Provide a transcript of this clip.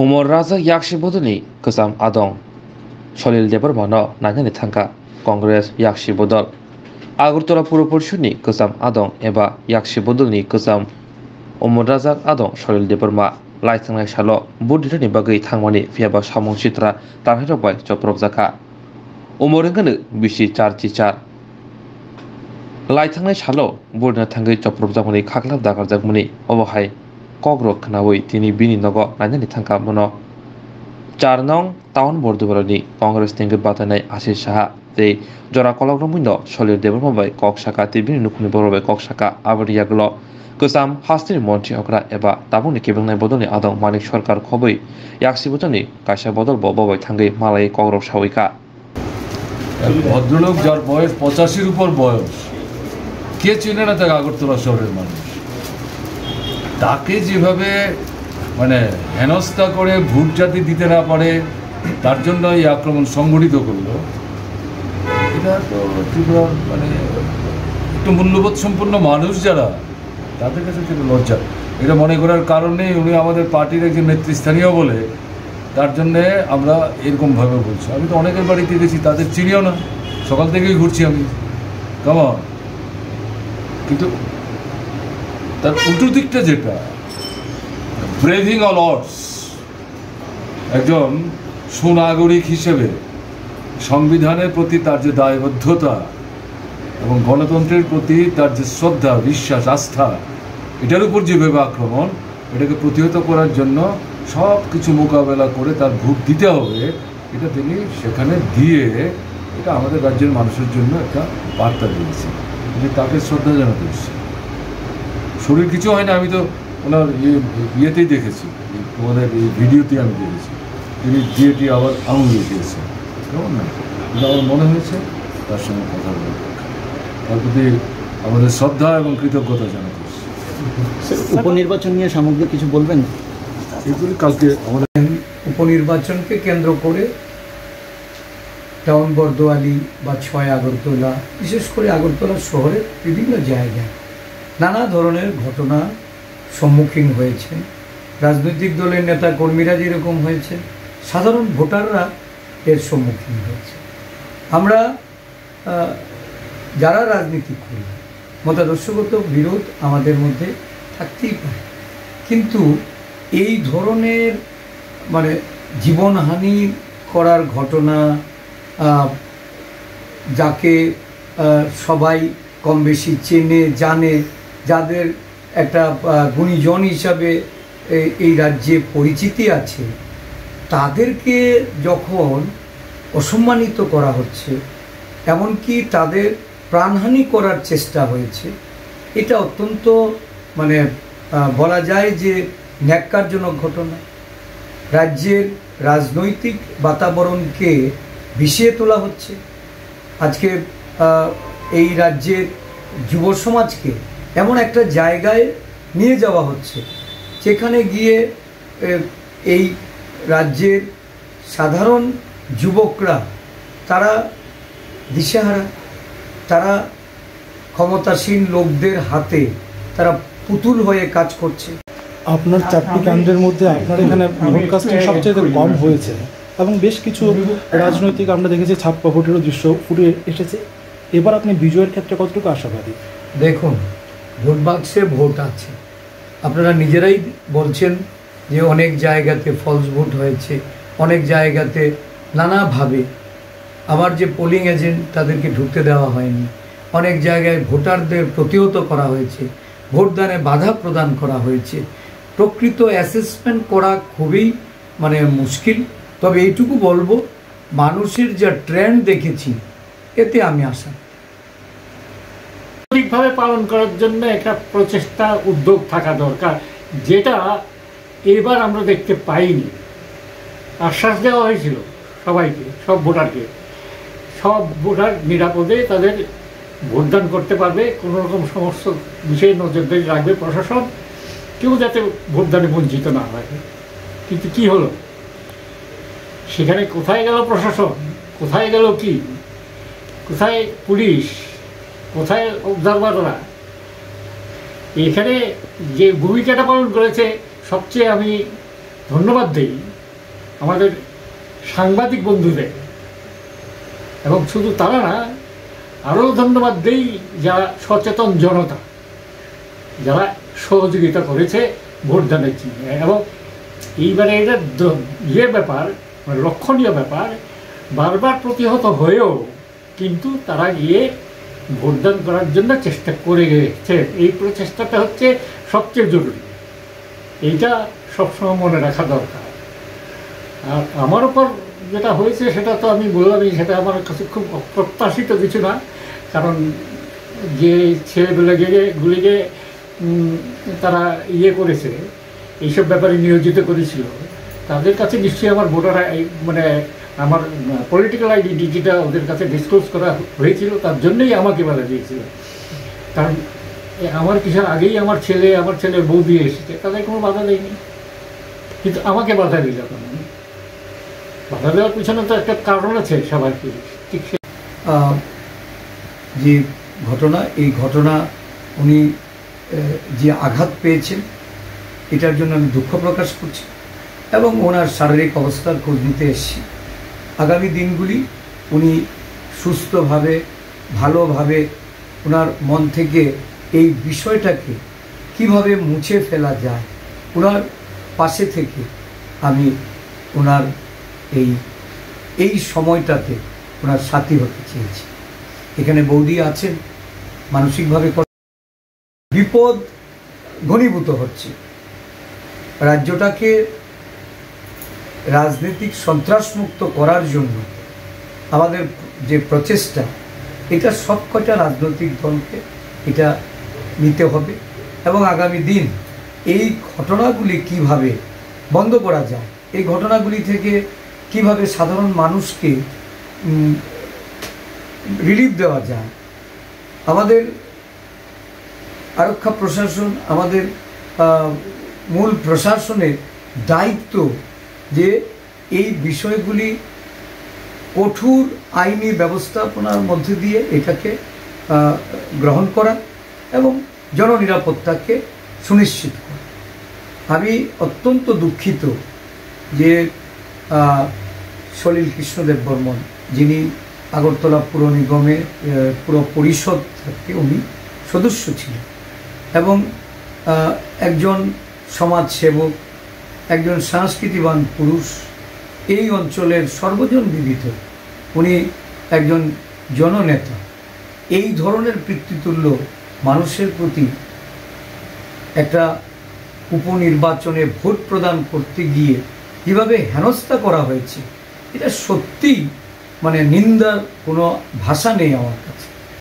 Umar Raza yakshi bodoni kusam adong. Sholil debar mano nanyani thangka Kongres yakshi bodol. Agurtola puro porshuni kusam adong eba yakshi bodolni kusam Umar Raza adong sholil debar ma laitangnai shalo budhirani bagai thangmani fiaba samung chitra tarhirobai choprok jaka. Umar nganu bisi charchi char. Laitangnai shalo budhirani thangai choprok jakmani khaklap dakar jakmani obohai Kogrok Kanawi Tini Bini Nogo Nanyani Thanka Mono Charnong Town Bordubarani Congress Tingle Batanai Asir Shaha they Jora Kologramundo Solir Development Kok Shaka Tibin Nukuni Borobe Kok Shaka Avariaglo Kusam Hastin Monti Okra Eba Tabuni Kibang Bodoni Adong Manik Shorkar Kobui Yaksi Botoni Kasha Bodol Bobo Tangi Malay Kogrok Shawika ভদ্রলোক যার বয়স 85-এর উপর বয়স কে চেনে না তাকে আগরতলা শহরের মানুষ তাকে যেভাবে মানে হেনস্থা করে ভোট জাতি দিতে না পারে তার জন্য এই আক্রমণ সংগঠিত করলো এটা তো ত্রিপুরার মানে একটু মূল্যবোধ সম্পন্ন মানুষ যারা তাদের কাছে থেকে লজ্জা এটা মনে করার কারণে উনি আমাদের পার্টির একজন নেতৃস্থানীয় বলে তার জন্যে আমরা এরকমভাবে বলছি আমি তো অনেকের বাড়িতে গেছি তাদের চিনিও না সকাল থেকেই ঘুরছি আমি কেমন কিন্তু তার উল্টো দিকটা যেটা ব্রেভিং অল অডস একজন সুনাগরিক হিসেবে সংবিধানের প্রতি তার যে দায়বদ্ধতা এবং গণতন্ত্রের প্রতি তার যে শ্রদ্ধা বিশ্বাস আস্থা এটার উপর যেভাবে আক্রমণ এটাকে প্রতিহত করার জন্য সব কিছু মোকাবেলা করে তার ভোট দিতে হবে এটা তিনি সেখানে দিয়ে এটা আমাদের রাজ্যের মানুষের জন্য একটা বার্তা দিয়েছে যে তাকে শ্রদ্ধা জানাতে এসেছে শরীর কিছু হয় না আমি তো ওনার ইয়েতেই দেখেছি তোমাদের এই ভিডিওতেই আমি দেখেছি তিনি ডিএটি আবার আঙুল দিয়েছেন কেমন না কিন্তু আমার মনে হয়েছে তার সঙ্গে কথা বলে তার প্রতি আমাদের শ্রদ্ধা এবং কৃতজ্ঞতা জানাতে উপনির্বাচন নিয়ে সামগ্রিক কিছু বলবেন এগুলি কালকে আমাদের উপনির্বাচনকে কেন্দ্র করে টাউন বর্দোয়ালি বা 6 আগরতলা বিশেষ করে আগরতলা শহরের বিভিন্ন জায়গায় নানা ধরনের ঘটনা সম্মুখীন হয়েছে রাজনৈতিক দলের নেতা কর্মীরা যেরকম হয়েছে সাধারণ ভোটাররা এর সম্মুখীন হয়েছে আমরা যারা রাজনীতি করি মতাদর্শগত বিরোধ আমাদের মধ্যে থাকতেই পারে কিন্তু এই ধরনের মানে জীবনহানি করার ঘটনা যাকে সবাই কম বেশি চেনে জানে যাদের একটা গুণীজন হিসাবে এই রাজ্যে পরিচিতি আছে তাদেরকে যখন অসম্মানিত করা হচ্ছে এমনকি তাদের প্রাণহানি করার চেষ্টা হয়েছে এটা অত্যন্ত মানে বলা যায় যে ন্যাক্কারজনক ঘটনা রাজ্যের রাজনৈতিক বাতাবরণকে বিষিয়ে তোলা হচ্ছে আজকে এই রাজ্যের যুব সমাজকে এমন একটা জায়গায় নিয়ে যাওয়া হচ্ছে যেখানে গিয়ে এই রাজ্যের সাধারণ যুবকরা তারা দিশেহারা তারা ক্ষমতাসীন লোকদের হাতে তারা পুতুল হয়ে কাজ করছে আপনার 4টি কেন্দ্রের মধ্যে আপনার এখানে ভোট কাস্টিং সবচেয়ে কম হয়েছে এবং বেশ কিছু রাজনৈতিক আমরা দেখেছি ছাপ্পা ভোটেরও দৃশ্য ফুটে এসেছে এবার আপনি বিজয়ের ক্ষেত্রে কতটুকু আশাবাদী দেখুন ভোট বাক্সে ভোট আছে আপনারা নিজেরাই বলছেন যে অনেক জায়গাতে ফলস ভোট হয়েছে অনেক জায়গাতে নানাভাবে আবার যে পোলিং এজেন্ট তাদেরকে ঢুকতে দেওয়া হয়নি অনেক জায়গায় ভোটারদের প্রতিহত করা হয়েছে ভোটদানে বাধা প্রদান করা হয়েছে প্রকৃত অ্যাসেসমেন্ট করা খুবই মানে মুশকিল তবে এইটুকু বলবো মানুষের যা ট্রেন্ড দেখেছি এতে আমি আশা সঠিকভাবে পালন করার জন্য একটা প্রচেষ্টা উদ্যোগ থাকা দরকার যেটা এবার আমরা দেখতে পাইনি আশ্বাস দেওয়া হয়েছিল সবাইকে সব ভোটারকে সব ভোটার নিরাপদে তাদের ভোটদান করতে পারবে কোনো রকম সমস্ত বিষয়ে নজরদারি রাখবে প্রশাসন কেউ যাতে ভোটদানে বঞ্চিত না হয় কিন্তু কি হলো সেখানে কোথায় গেল প্রশাসন কোথায় গেল কি কোথায় পুলিশ কোথায় অবজারভাররা এখানে যে ভূমিকাটা পালন করেছে সবচেয়ে আমি ধন্যবাদ দিই আমাদের সাংবাদিক বন্ধুদের, এবং শুধু তারা না, আরও ধন্যবাদ দেই যারা সচেতন জনতা, যারা সহযোগিতা করেছে ভোটদানের জন্য। এবং এইবারে এটা ব্যাপার, মানে লক্ষণীয় ব্যাপার, বারবার প্রতিহত হয়েও কিন্তু তারা গিয়ে ভোটদান করার জন্য চেষ্টা করে গেছে। এই প্রচেষ্টাটা হচ্ছে সবচেয়ে জরুরি, এইটা সবসময় মনে রাখা দরকার। আর আমার ওপর যেটা হয়েছে সেটা তো আমি বললামই, সেটা আমার কাছে খুব অপ্রত্যাশিত কিছু না, কারণ যে ছেলেগুলিকে তারা করেছে, এইসব ব্যাপারে নিয়োজিত করেছিল, তাদের কাছে নিশ্চয়ই আমার ভোটার মানে আমার পলিটিক্যাল আইডেন্টিটিটা ওদের কাছে ডিসক্লোজ করা হয়েছিল, তার জন্যই আমাকে বাধা দিয়েছিল। কারণ আমার কিসের আগেই আমার ছেলে বউ দিয়ে এসেছে, তাদের কোনো বাধা দেয়নি, কিন্তু আমাকে বাধা দিল। বাধা দেওয়ার পিছনে তো একটা কারণ আছে সবার, ঠিক যে ঘটনা, এই ঘটনা উনি যে আঘাত পেয়েছেন এটার জন্য আমি দুঃখ প্রকাশ করছি এবং ওনার শারীরিক অবস্থার খোঁজ নিতে এসেছি। আগামী দিনগুলি উনি সুস্থভাবে ভালোভাবে ওনার মন থেকে এই বিষয়টাকে কিভাবে মুছে ফেলা যায়, ওনার পাশে থেকে আমি ওনার এই সময়টাতে ওনার সাথী হতে চেয়েছি। এখানে বৌদি আছেন, মানসিকভাবে বিপদ ঘনীভূত হচ্ছে, রাজ্যটাকে রাজনৈতিক সন্ত্রাসমুক্ত করার জন্য আমাদের যে প্রচেষ্টা, এটা সবকটা রাজনৈতিক দলকে এটা নিতে হবে এবং আগামী দিন এই ঘটনাগুলি কিভাবে বন্ধ করা যায়, এই ঘটনাগুলি থেকে কিভাবে সাধারণ মানুষকে রিলিফ দেওয়া যায়। আমাদের আরক্ষা প্রশাসন, আমাদের মূল প্রশাসনের দায়িত্ব যে এই বিষয়গুলি কঠোর আইনি ব্যবস্থাপনার মধ্যে দিয়ে এটাকে গ্রহণ করা এবং জননিরাপত্তাকে সুনিশ্চিত করা। আমি অত্যন্ত দুঃখিত যে সলিল কৃষ্ণদেব বর্মন, যিনি আগরতলা পুর নিগমের পুর পরিষদ থেকে উনি সদস্য ছিলেন এবং একজন সমাজসেবক, একজন সংস্কৃতিবান পুরুষ, এই অঞ্চলের সর্বজন বিদিত উনি একজন জননেতা। এই ধরনের পিতৃতুল্য মানুষের প্রতি একটা উপনির্বাচনে ভোট প্রদান করতে গিয়ে যেভাবে হেনস্থা করা হয়েছে, এটা সত্যিই মানে নিন্দার কোনো ভাষা নেই আমার কাছে।